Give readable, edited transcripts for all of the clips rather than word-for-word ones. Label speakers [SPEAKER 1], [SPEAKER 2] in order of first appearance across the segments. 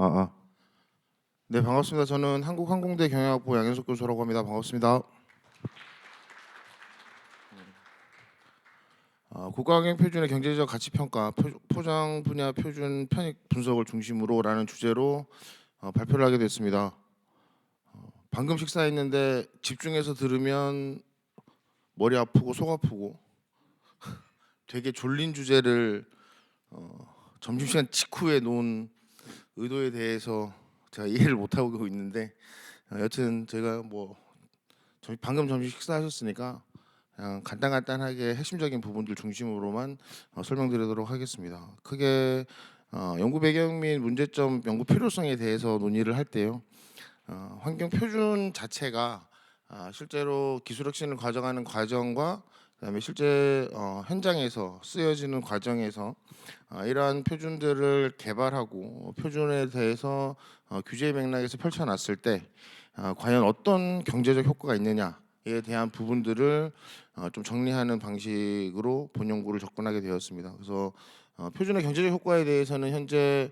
[SPEAKER 1] 아, 아. 네, 반갑습니다. 저는 한국항공대 경영학부 양현석 교수라고 합니다. 반갑습니다. 국가학용 표준의 경제적 가치 평가, 포장 분야 표준 편익 분석을 중심으로라는 주제로 발표를 하게 됐습니다. 방금 식사했는데 집중해서 들으면 머리 아프고 속 아프고 되게 졸린 주제를 점심시간 직후에 놓은 의도에 대해서 제가 이해를 못하고 있는데 여튼 제가 방금 점심 식사하셨으니까 그냥 간단하게 핵심적인 부분들 중심으로만 설명드리도록 하겠습니다. 크게 연구 배경 및 문제점, 연구 필요성에 대해서 논의를 할 때요. 환경 표준 자체가 실제로 기술 혁신을 가져가는 과정과 그다음에 실제 현장에서 쓰여지는 과정에서 이러한 표준들을 개발하고 표준에 대해서 규제 맥락에서 펼쳐놨을 때 과연 어떤 경제적 효과가 있느냐에 대한 부분들을 좀 정리하는 방식으로 본 연구를 접근하게 되었습니다. 그래서 표준의 경제적 효과에 대해서는 현재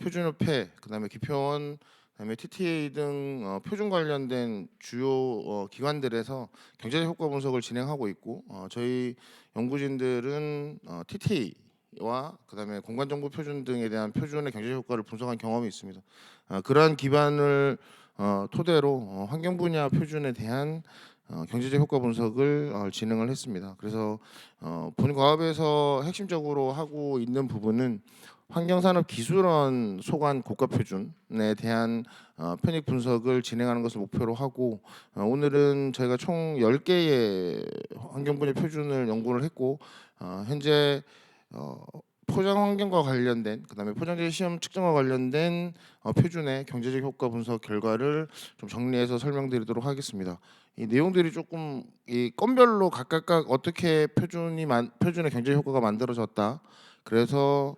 [SPEAKER 1] 표준협회, 그다음에 기표원, 그다음에 TTA 등 표준 관련된 주요 기관들에서 경제적 효과 분석을 진행하고 있고 저희 연구진들은 TTA와 그다음에 공간정보 표준 등에 대한 표준의 경제적 효과를 분석한 경험이 있습니다. 그러한 기반을 토대로 환경 분야 표준에 대한 경제적 효과 분석을 진행을 했습니다. 그래서 본 과업에서 핵심적으로 하고 있는 부분은 환경산업기술원 소관 국가 표준에 대한 편익 분석을 진행하는 것을 목표로 하고 오늘은 저희가 총 10개의 환경 분야 표준을 연구를 했고 현재 포장 환경과 관련된 그다음에 포장재 시험 측정과 관련된 표준의 경제적 효과 분석 결과를 좀 정리해서 설명드리도록 하겠습니다. 이 내용들이 조금 이 건별로 각각 어떻게 표준의 경제 효과가 만들어졌다. 그래서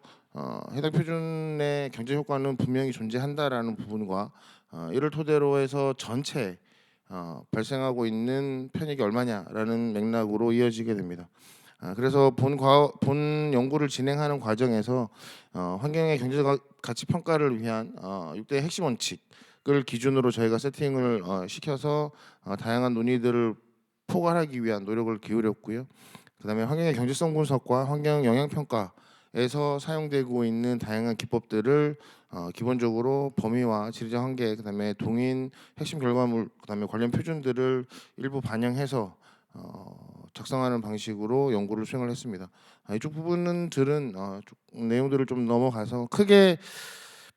[SPEAKER 1] 해당 표준의 경제 효과는 분명히 존재한다라는 부분과 이를 토대로 해서 전체 발생하고 있는 편익이 얼마냐라는 맥락으로 이어지게 됩니다. 그래서 본 연구를 진행하는 과정에서 환경의 경제적 가치 평가를 위한 6대 핵심 원칙을 기준으로 저희가 세팅을 시켜서 다양한 논의들을 포괄하기 위한 노력을 기울였고요. 그다음에 환경의 경제성 분석과 환경 영향 평가에서 사용되고 있는 다양한 기법들을 기본적으로 범위와 지리적 한계, 그다음에 동인 핵심 결과물, 그다음에 관련 표준들을 일부 반영해서 작성하는 방식으로 연구를 수행을 했습니다. 이쪽 부분들은 내용들을 좀 넘어가서 크게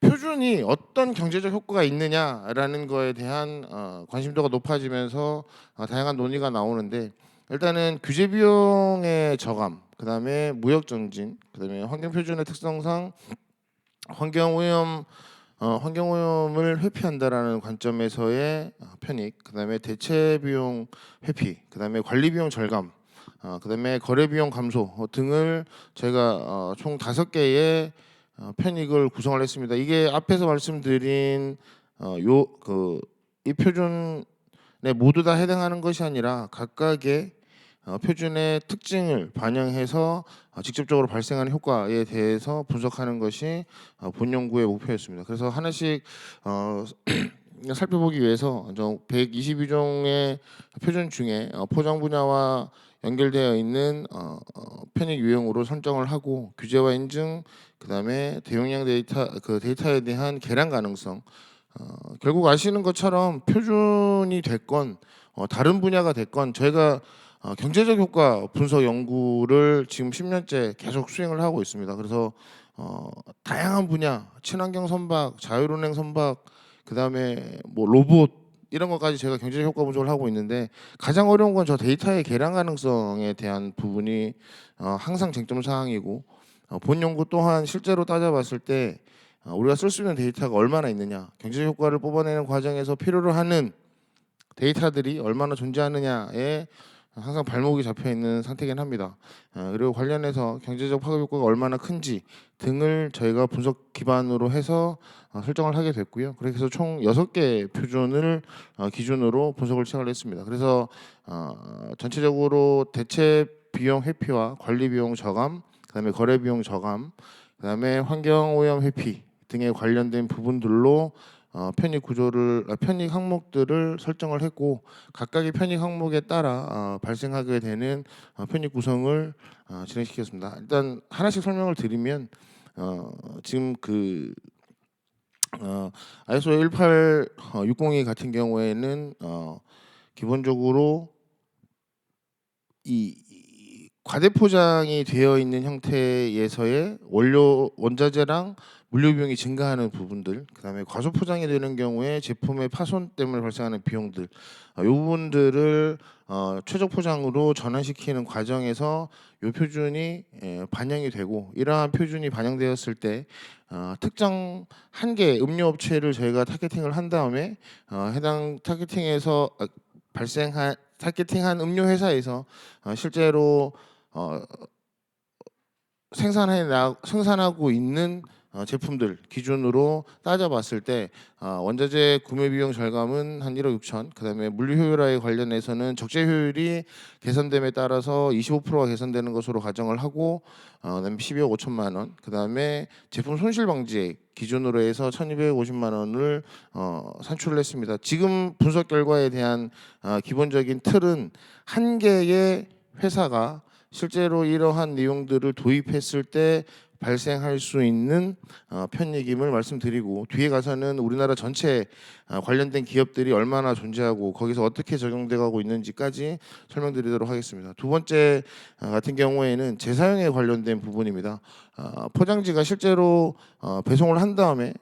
[SPEAKER 1] 표준이 어떤 경제적 효과가 있느냐라는 거에 대한 관심도가 높아지면서 다양한 논의가 나오는데 일단은 규제 비용의 저감, 그다음에 무역 정진, 그다음에 환경 표준의 특성상 환경 오염을 회피한다라는 관점에서의 편익, 그다음에 대체 비용 회피, 그다음에 관리 비용 절감, 그다음에 거래 비용 감소 등을 저희가 총 5개의 편익을 구성을 했습니다. 이게 앞에서 말씀드린 이 표준에 모두 다 해당하는 것이 아니라 각각의 표준의 특징을 반영해서 직접적으로 발생하는 효과에 대해서 분석하는 것이 본 연구의 목표였습니다. 그래서 하나씩 살펴보기 위해서 122종의 표준 중에 포장 분야와 연결되어 있는 편익 유형으로 설정을 하고 규제와 인증, 그다음에 대용량 데이터에 대한 계량 가능성. 결국 아시는 것처럼 표준이 됐건 다른 분야가 됐건 저희가 경제적 효과 분석 연구를 지금 10년째 계속 수행을 하고 있습니다. 그래서 다양한 분야, 친환경 선박, 자율운행 선박, 그다음에 로봇 이런 것까지 제가 경제적 효과 분석을 하고 있는데 가장 어려운 건 저 데이터의 계량 가능성에 대한 부분이 항상 쟁점 사항이고 본 연구 또한 실제로 따져봤을 때 우리가 쓸 수 있는 데이터가 얼마나 있느냐, 경제적 효과를 뽑아내는 과정에서 필요로 하는 데이터들이 얼마나 존재하느냐에 항상 발목이 잡혀 있는 상태긴 합니다. 그리고 관련해서 경제적 파급 효과가 얼마나 큰지 등을 저희가 분석 기반으로 해서 설정을 하게 됐고요. 그래서 총 6개 표준을 기준으로 분석을 시작을 했습니다. 그래서 전체적으로 대체 비용 회피와 관리 비용 저감, 그다음에 거래 비용 저감, 그다음에 환경 오염 회피 등에 관련된 부분들로 편익 구조를 편익 항목들을 설정을 했고 각각의 편익 항목에 따라 발생하게 되는 편익 구성을 진행시켰습니다. 일단 하나씩 설명을 드리면 지금 그 ISO 18602 같은 경우에는 기본적으로 이 과대 포장이 되어 있는 형태에서의 원자재랑 물류 비용이 증가하는 부분들, 그다음에 과소 포장이 되는 경우에 제품의 파손 때문에 발생하는 비용들, 이 부분들을 최적 포장으로 전환시키는 과정에서 이 표준이 반영이 되고 이러한 표준이 반영되었을 때 특정 한 개 음료 업체를 저희가 타겟팅을 한 다음에 해당 타겟팅에서 발생한 타겟팅한 음료 회사에서 실제로 생산하고 있는 제품들 기준으로 따져봤을 때 원자재 구매 비용 절감은 한 1억 6천, 그다음에 물류 효율화에 관련해서는 적재 효율이 개선됨에 따라서 25%가 개선되는 것으로 가정을 하고 그다음에 12억 5천만 원, 그다음에 제품 손실 방지액 기준으로 해서 1,250만 원을 산출을 했습니다. 지금 분석 결과에 대한 기본적인 틀은 한 개의 회사가 실제로 이러한 내용들을 도입했을 때 발생할 수 있는 편익임을 말씀드리고 뒤에 가서는 우리나라 전체 관련된 기업들이 얼마나 존재하고 거기서 어떻게 적용돼 가고 있는지까지 설명드리도록 하겠습니다. 두 번째 같은 경우에는 재사용에 관련된 부분입니다. 포장지가 실제로 배송을 한 다음에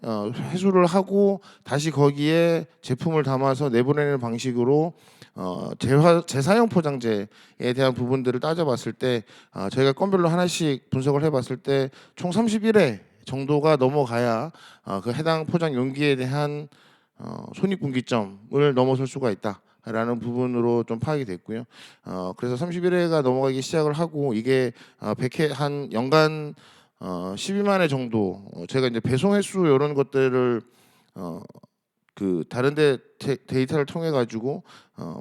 [SPEAKER 1] 회수를 하고 다시 거기에 제품을 담아서 내보내는 방식으로 재사용 포장재에 대한 부분들을 따져봤을 때 저희가 건별로 하나씩 분석을 해봤을 때 총 31회 정도가 넘어가야 그 해당 포장 용기에 대한 손익분기점을 넘어설 수가 있다라는 부분으로 좀 파악이 됐고요. 그래서 31회가 넘어가기 시작을 하고 이게 100회 한 연간 12만 회 정도 제가 이제 배송 횟수 이런 것들을 그 다른데 데이터를 통해 가지고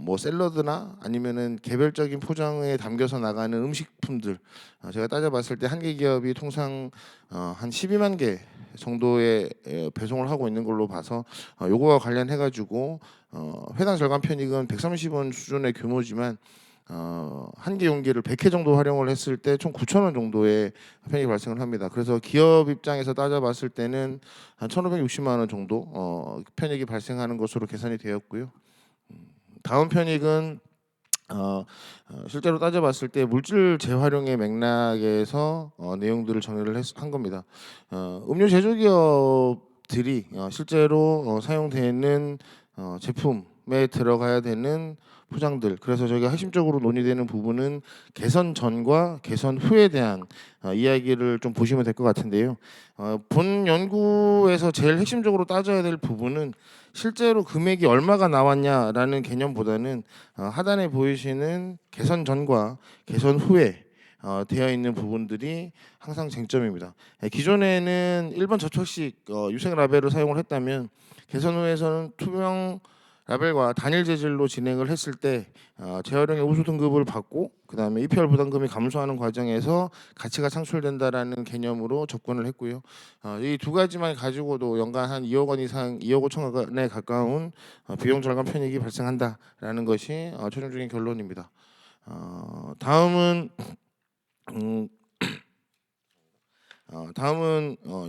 [SPEAKER 1] 뭐 샐러드나 아니면은 개별적인 포장에 담겨서 나가는 음식품들 제가 따져봤을 때 한 개 기업이 통상 한 12만 개 정도의 배송을 하고 있는 걸로 봐서 요거와 관련해 가지고 회당 절감 편익은 130원 수준의 규모지만 한 개 용기를 100회 정도 활용을 했을 때 총 9천 원 정도의 편익이 발생을 합니다. 그래서 기업 입장에서 따져봤을 때는 한 1,560만 원 정도 편익이 발생하는 것으로 계산이 되었고요. 다음 편익은 실제로 따져봤을 때 물질 재활용의 맥락에서 내용들을 정리를 한 겁니다. 음료 제조기업들이 실제로 사용되는 제품에 들어가야 되는 포장들, 그래서 저희가 핵심적으로 논의되는 부분은 개선 전과 개선 후에 대한 이야기를 좀 보시면 될 것 같은데요. 본 연구에서 제일 핵심적으로 따져야 될 부분은 실제로 금액이 얼마가 나왔냐라는 개념보다는 하단에 보이시는 개선 전과 개선 후에 되어 있는 부분들이 항상 쟁점입니다. 기존에는 일반 접착식 유색 라벨을 사용을 했다면 개선 후에서는 투명 라벨과 단일 재질로 진행을 했을 때 재활용의 우수 등급을 받고 그다음에 EPR 부담금이 감소하는 과정에서 가치가 창출된다라는 개념으로 접근을 했고요. 이 두 가지만 가지고도 연간 한 2억 원 이상, 2억 5천 원에 가까운 비용 절감 편익이 발생한다라는 것이 최종적인 결론입니다. 다음은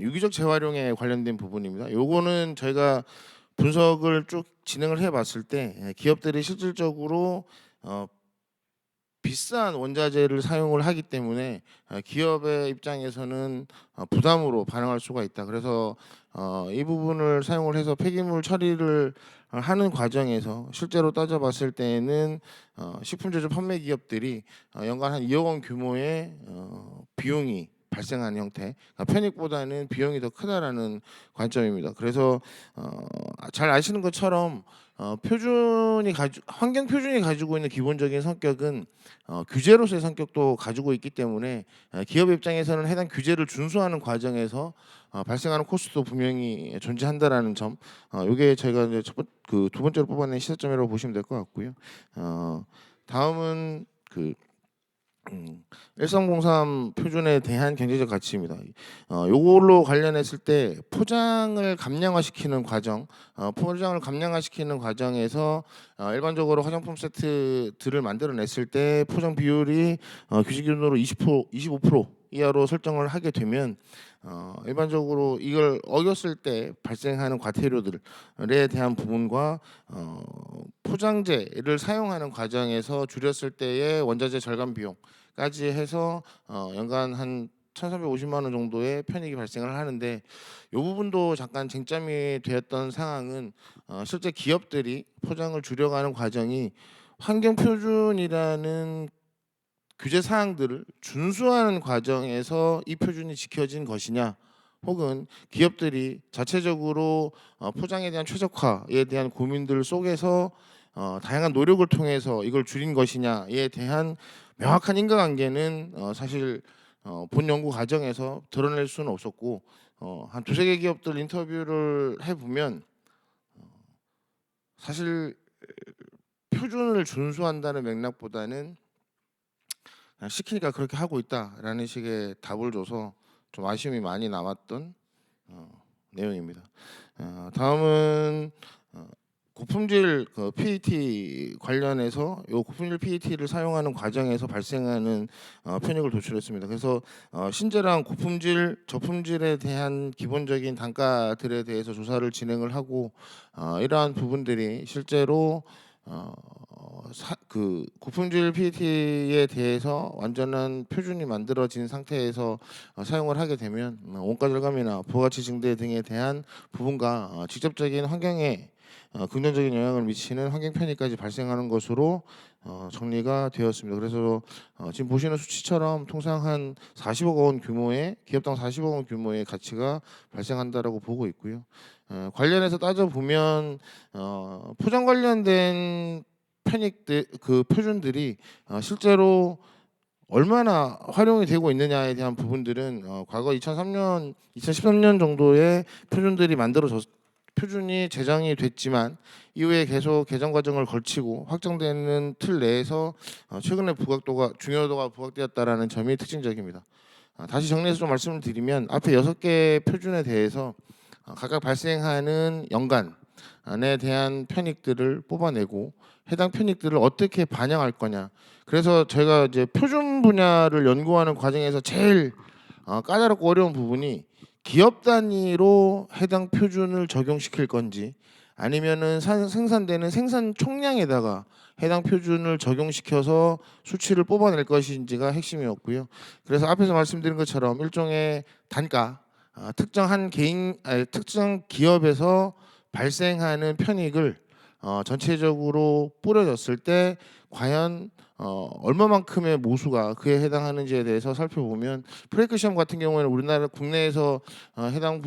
[SPEAKER 1] 유기적 재활용에 관련된 부분입니다. 요거는 저희가 분석을 쭉 진행을 해봤을 때 기업들이 실질적으로 비싼 원자재를 사용을 하기 때문에 기업의 입장에서는 부담으로 반응할 수가 있다. 그래서 이 부분을 사용을 해서 폐기물 처리를 하는 과정에서 실제로 따져봤을 때에는 식품 제조 판매 기업들이 연간 한 2억 원 규모의 비용이 발생하는 형태, 편익보다는 비용이 더 크다라는 관점입니다. 그래서 잘 아시는 것처럼 환경 표준이 가지고 있는 기본적인 성격은 규제로서의 성격도 가지고 있기 때문에 기업 입장에서는 해당 규제를 준수하는 과정에서 발생하는 코스트도 분명히 존재한다라는 점, 이게 저희가 이제 두 번째로 뽑아낸 시사점이라고 보시면 될 것 같고요. 다음은 1303 표준에 대한 경제적 가치입니다. 요걸로 관련했을 때 포장을 감량화시키는 과정, 포장을 감량화시키는 과정에서 일반적으로 화장품 세트들을 만들어냈을 때 포장 비율이 규칙기준으로 20%, 25% 이하로 설정을 하게 되면 일반적으로 이걸 어겼을 때 발생하는 과태료들에 대한 부분과 포장재를 사용하는 과정에서 줄였을 때의 원자재 절감 비용까지 해서 연간 한 1,350만 원 정도의 편익이 발생을 하는데 이 부분도 잠깐 쟁점이 되었던 상황은 실제 기업들이 포장을 줄여가는 과정이 환경 표준이라는 규제 사항들을 준수하는 과정에서 이 표준이 지켜진 것이냐, 혹은 기업들이 자체적으로 포장에 대한 최적화에 대한 고민들 속에서 다양한 노력을 통해서 이걸 줄인 것이냐에 대한 명확한 인과관계는 사실 본 연구 과정에서 드러낼 수는 없었고, 한 두세 개 기업들 인터뷰를 해보면 사실 표준을 준수한다는 맥락보다는 시키니까 그렇게 하고 있다라는 식의 답을 줘서 좀 아쉬움이 많이 남았던 내용입니다. 다음은 고품질 PET 관련해서 이 고품질 PET를 사용하는 과정에서 발생하는 편익을 도출했습니다. 그래서 신재랑 고품질, 저품질에 대한 기본적인 단가들에 대해서 조사를 진행을 하고 이러한 부분들이 실제로 그 고품질 PET에 대해서 완전한 표준이 만들어진 상태에서 사용을 하게 되면 원가 절감이나 부가가치 증대 등에 대한 부분과 직접적인 환경에 긍정적인 영향을 미치는 환경 편익까지 발생하는 것으로 정리가 되었습니다. 그래서 지금 보시는 수치처럼 통상 한 40억 원 규모의 기업당 40억 원 규모의 가치가 발생한다라고 보고 있고요. 관련해서 따져 보면 포장 관련된 편익들 그 표준들이 실제로 얼마나 활용이 되고 있느냐에 대한 부분들은 과거 2003년, 2013년 정도의 표준들이 표준이 제정이 됐지만 이후에 계속 개정 과정을 거치고 확정되는 틀 내에서 최근에 중요도가 부각되었다라는 점이 특징적입니다. 다시 정리해서 좀 말씀을 드리면 앞에 6개 표준에 대해서 각각 발생하는 연간에 대한 편익들을 뽑아내고 해당 편익들을 어떻게 반영할 거냐. 그래서 저희가 이제 표준 분야를 연구하는 과정에서 제일 까다롭고 어려운 부분이 기업 단위로 해당 표준을 적용시킬 건지 아니면은 생산되는 생산 총량에다가 해당 표준을 적용시켜서 수치를 뽑아낼 것인지가 핵심이었고요. 그래서 앞에서 말씀드린 것처럼 일종의 단가, 특정 기업에서 발생하는 편익을 전체적으로 뿌려졌을 때 과연 얼마만큼의 모수가 그에 해당하는지에 대해서 살펴보면 프레이크 시험 같은 경우에는 우리나라 국내에서 해당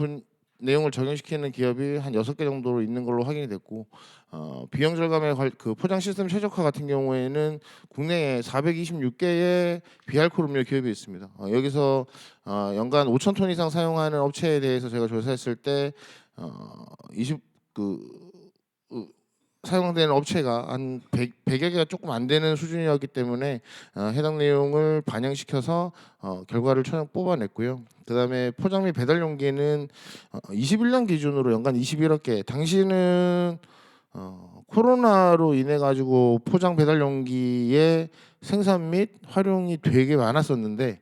[SPEAKER 1] 내용을 적용시키는 기업이 한 6개 정도로 있는 걸로 확인이 됐고 비용 절감의 그 포장 시스템 최적화 같은 경우에는 국내에 426개의 비알코올 음료 기업이 있습니다. 여기서 연간 5,000톤 이상 사용하는 업체에 대해서 제가 조사했을 때 20 사용되는 업체가 한 100여 개가 조금 안 되는 수준이었기 때문에 해당 내용을 반영시켜서 결과를 뽑아냈고요. 그다음에 포장 및 배달 용기는 21년 기준으로 연간 21억 개. 당시는 코로나로 인해 가지고 포장 배달 용기의 생산 및 활용이 되게 많았었는데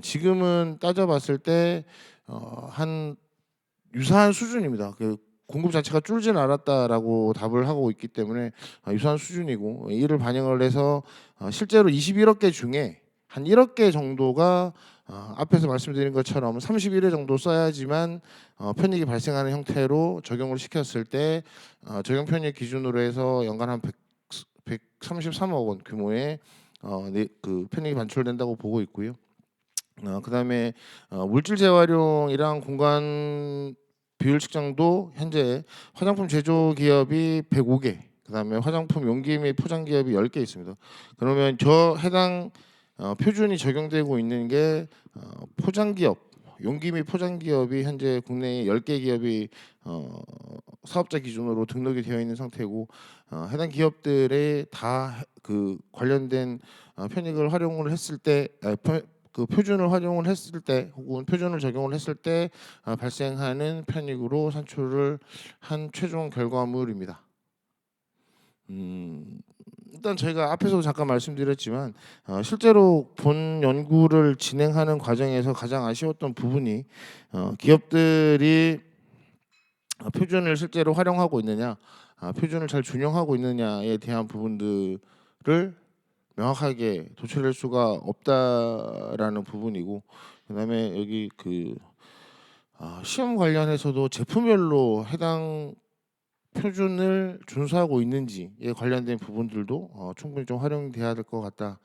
[SPEAKER 1] 지금은 따져봤을 때 한 유사한 수준입니다. 그 공급 자체가 줄진 않았다라고 답을 하고 있기 때문에 유사한 수준이고 이를 반영을 해서 실제로 21억 개 중에 한 1억 개 정도가 앞에서 말씀드린 것처럼 31회 정도 써야지만 편익이 발생하는 형태로 적용을 시켰을 때 적용 편익 기준으로 해서 연간 한 133억 원 규모의 그 편익이 반출된다고 보고 있고요. 그다음에 물질 재활용이랑 공간 비율 측정도 현재 화장품 제조 기업이 105개, 그다음에 화장품 용기 및 포장 기업이 10개 있습니다. 그러면 저 해당 표준이 적용되고 있는 게 포장 기업 용기 및 포장 기업이 현재 국내에 10개 기업이 사업자 기준으로 등록이 되어 있는 상태고, 해당 기업들의 다 그 관련된 편익을 활용을 했을 때, 그 표준을 활용을 했을 때 혹은 표준을 적용을 했을 때 발생하는 편익으로 산출을 한 최종 결과물입니다. 일단 저희가 앞에서도 잠깐 말씀드렸지만 실제로 본 연구를 진행하는 과정에서 가장 아쉬웠던 부분이 기업들이 표준을 실제로 활용하고 있느냐, 표준을 잘 준용하고 있느냐에 대한 부분들을 명확하게 도출할 수가 없다라는 부분이고, 그다음에 여기 그 시험 관련해서도 제품별로 해당 표준을 준수하고 있는지에 관련된 부분들도 충분히 좀 활용돼야 될 것 같다.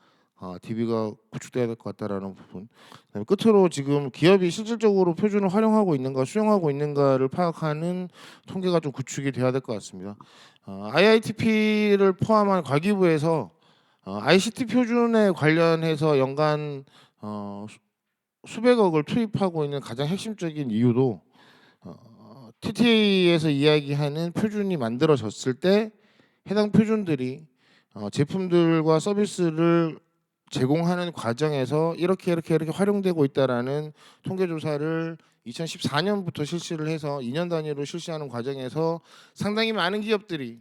[SPEAKER 1] DB가 구축돼야 될 것 같다라는 부분. 그다음에 끝으로 지금 기업이 실질적으로 표준을 활용하고 있는가 수용하고 있는가를 파악하는 통계가 좀 구축이 돼야 될 것 같습니다. IITP를 포함한 과기부에서 ICT 표준에 관련해서 연간 수백억을 투입하고 있는 가장 핵심적인 이유도 TTA에서 이야기하는 표준이 만들어졌을 때 해당 표준들이 제품들과 서비스를 제공하는 과정에서 이렇게 활용되고 있다라는 통계 조사를 2014년부터 실시를 해서 2년 단위로 실시하는 과정에서 상당히 많은 기업들이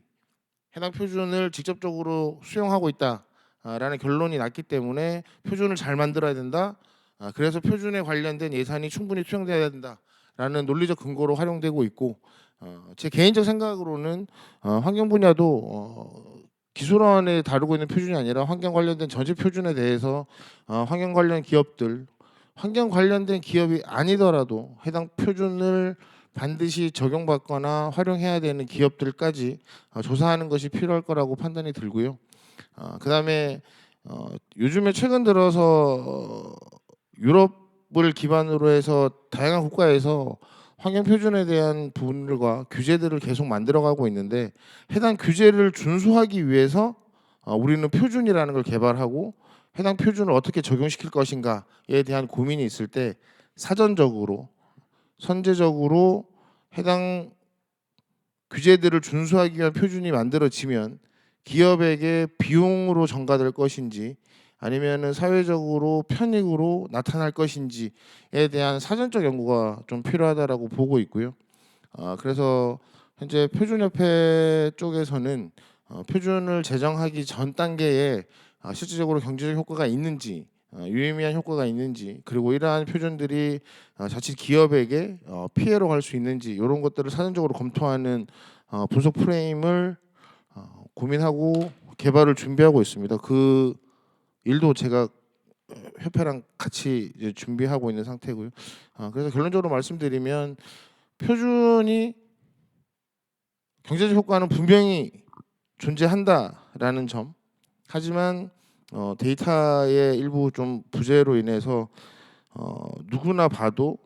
[SPEAKER 1] 해당 표준을 직접적으로 수용하고 있다라는 결론이 났기 때문에 표준을 잘 만들어야 된다. 그래서 표준에 관련된 예산이 충분히 투영돼야 된다라는 논리적 근거로 활용되고 있고, 제 개인적 생각으로는 환경 분야도 기술원에 다루고 있는 표준이 아니라 환경 관련된 전체 표준에 대해서 환경 관련 기업들, 환경 관련된 기업이 아니더라도 해당 표준을 반드시 적용받거나 활용해야 되는 기업들까지 조사하는 것이 필요할 거라고 판단이 들고요. 그다음에 요즘에 최근 들어서 유럽을 기반으로 해서 다양한 국가에서 환경 표준에 대한 부분들과 규제들을 계속 만들어가고 있는데, 해당 규제를 준수하기 위해서 우리는 표준이라는 걸 개발하고 해당 표준을 어떻게 적용시킬 것인가에 대한 고민이 있을 때 사전적으로 선제적으로 해당 규제들을 준수하기 위한 표준이 만들어지면 기업에게 비용으로 전가될 것인지 아니면은 사회적으로 편익으로 나타날 것인지에 대한 사전적 연구가 좀 필요하다라고 보고 있고요. 그래서 현재 표준협회 쪽에서는 표준을 제정하기 전 단계에 실질적으로 경제적 효과가 있는지, 유의미한 효과가 있는지, 그리고 이러한 표준들이 자칫 기업에게 피해로 갈 수 있는지 이런 것들을 사전적으로 검토하는 분석 프레임을 고민하고 개발을 준비하고 있습니다. 그 일도 제가 협회랑 같이 이제 준비하고 있는 상태고요. 그래서 결론적으로 말씀드리면 표준이 경제적 효과는 분명히 존재한다라는 점. 하지만 데이터의 일부 좀 부재로 인해서 누구나 봐도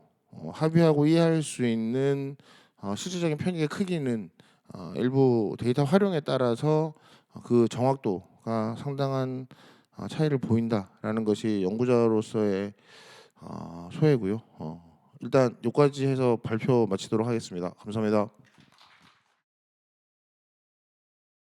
[SPEAKER 1] 합의하고 이해할 수 있는 실질적인 편익의 크기는 일부 데이터 활용에 따라서 그 정확도가 상당한 차이를 보인다라는 것이 연구자로서의 소회고요. 일단 여기까지 해서 발표 마치도록 하겠습니다. 감사합니다.